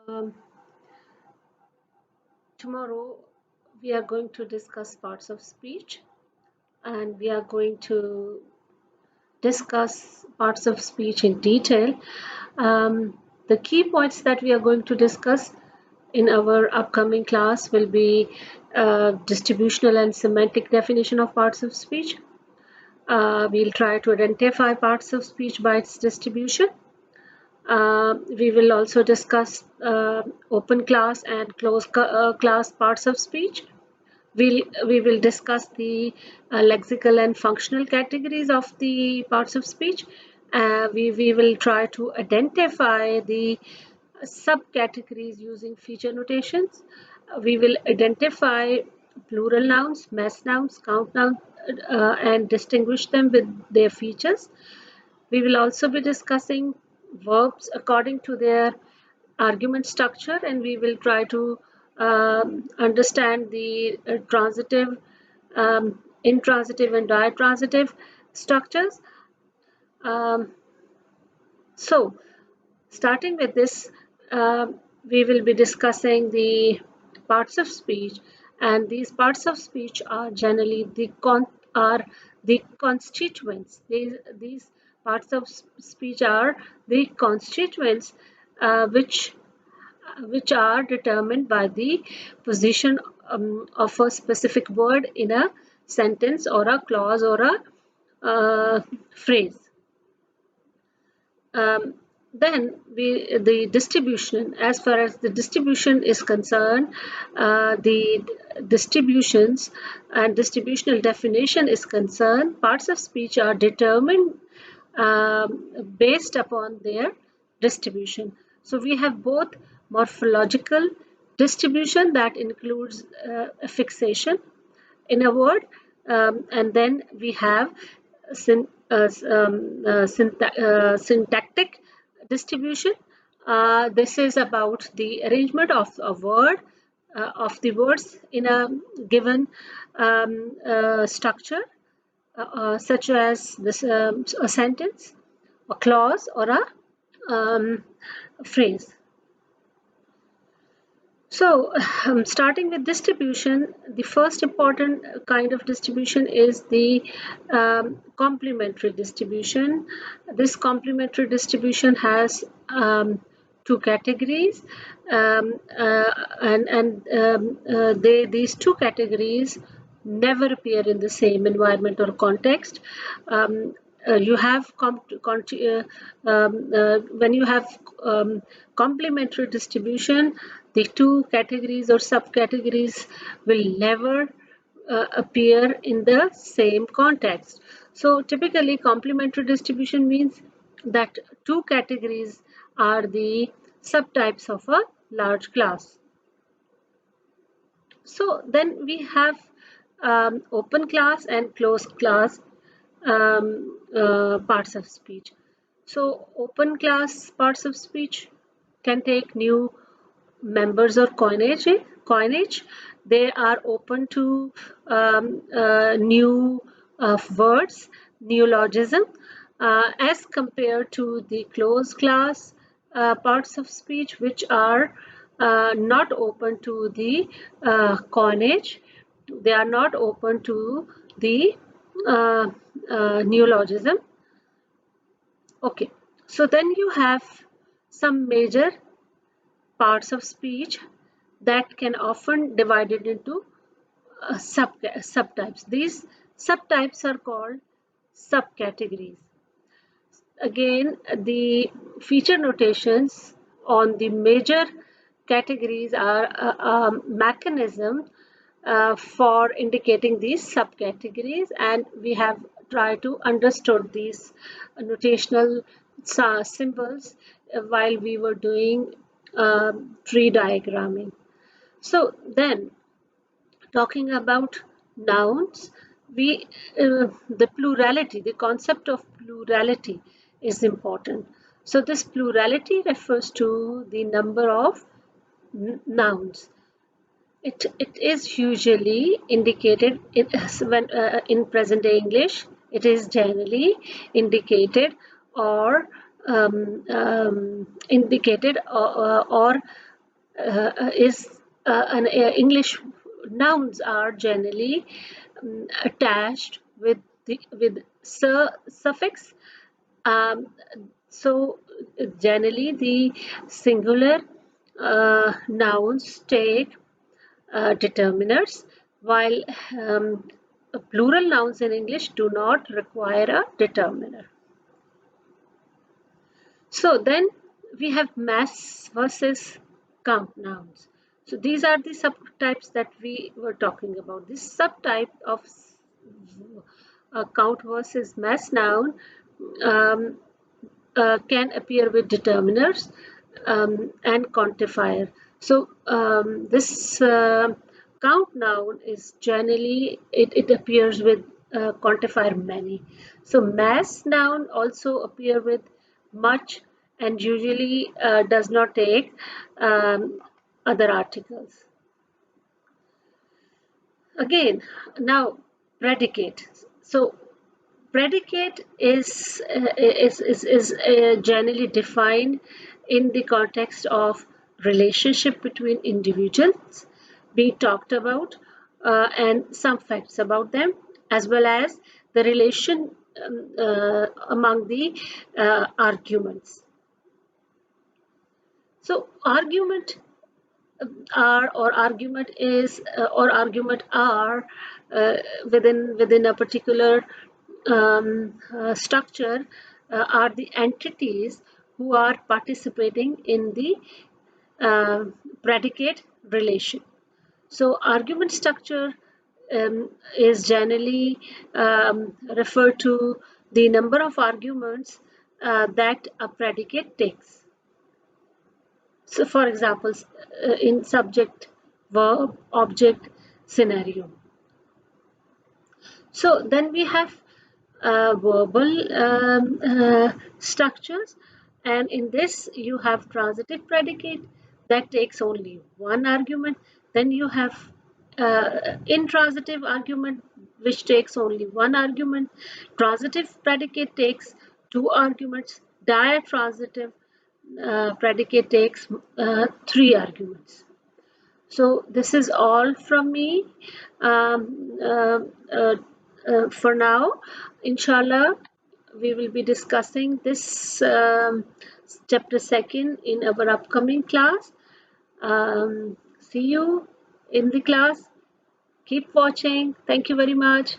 Um, Tomorrow we are going to discuss parts of speech, and we are going to discuss parts of speech in detail. The key points that we are going to discuss in our upcoming class will be distributional and semantic definition of parts of speech. We'll try to identify parts of speech by its distribution. We will also discuss open class and closed class parts of speech. We will discuss the lexical and functional categories of the parts of speech. We will try to identify the subcategories using feature notations. We will identify plural nouns, mass nouns, count nouns, and distinguish them with their features. We will also be discussing verbs according to their argument structure, and we will try to understand the transitive, intransitive, and ditransitive structures. Um, so, starting with this, we will be discussing the parts of speech, and these parts of speech are generally the constituents. These parts of speech are the constituents which are determined by the position of a specific word in a sentence or a clause or a phrase. Um, then the distribution, as far as the distribution is concerned, the distributions and distributional definition is concerned, parts of speech are determined based upon their distribution. So we have both morphological distribution that includes a fixation in a word, and then we have syntactic distribution. This is about the arrangement of a word, of the words in a given structure, such as this a sentence, a clause, or a phrase. So, starting with distribution, the first important kind of distribution is the complementary distribution. This complementary distribution has two categories, these two categories never appear in the same environment or context. You have when you have complementary distribution, the two categories or subcategories will never appear in the same context. So typically complementary distribution means that two categories are the subtypes of a large class. So then we have open class and closed class parts of speech. So open class parts of speech can take new members or coinage. They are open to new words, neologism, as compared to the closed class parts of speech, which are not open to the coinage. They are not open to the neologism. Okay, so then you have some major parts of speech that can often divided into subtypes. These subtypes are called subcategories. Again, the feature notations on the major categories are a mechanism for indicating these subcategories, and we have tried to understand these notational symbols while we were doing tree diagramming. So then, talking about nouns, the plurality, the concept of plurality is important. So this plurality refers to the number of nouns. It is usually indicated in present day English. It is generally indicated or indicated or is English nouns are generally attached with the with suffix. Um, so generally the singular nouns take determiners, while plural nouns in English do not require a determiner. So then we have mass versus count nouns. So these are the subtypes that we were talking about. This subtype of count versus mass noun um, can appear with determiners and quantifier. So this count noun is generally it appears with quantifier many. So mass noun also appear with much and usually does not take other articles. Again, now predicate. So predicate is generally defined in the context of relationship between individuals being talked about and some facts about them, as well as the relation among the arguments. So argument are or argument is or argument are within a particular structure are the entities who are participating in the uh, predicate relation. So argument structure is generally referred to the number of arguments that a predicate takes. So, for example, in subject, verb, object, scenario. So then we have verbal structures, and in this you have transitive predicate that takes only one argument. Then you have intransitive argument which takes only one argument. Transitive predicate takes two arguments. Diatransitive predicate takes three arguments. So this is all from me um, uh, uh, for now. Inshallah, we will be discussing this chapter second in our upcoming class. See you in the class. Keep watching. Thank you very much.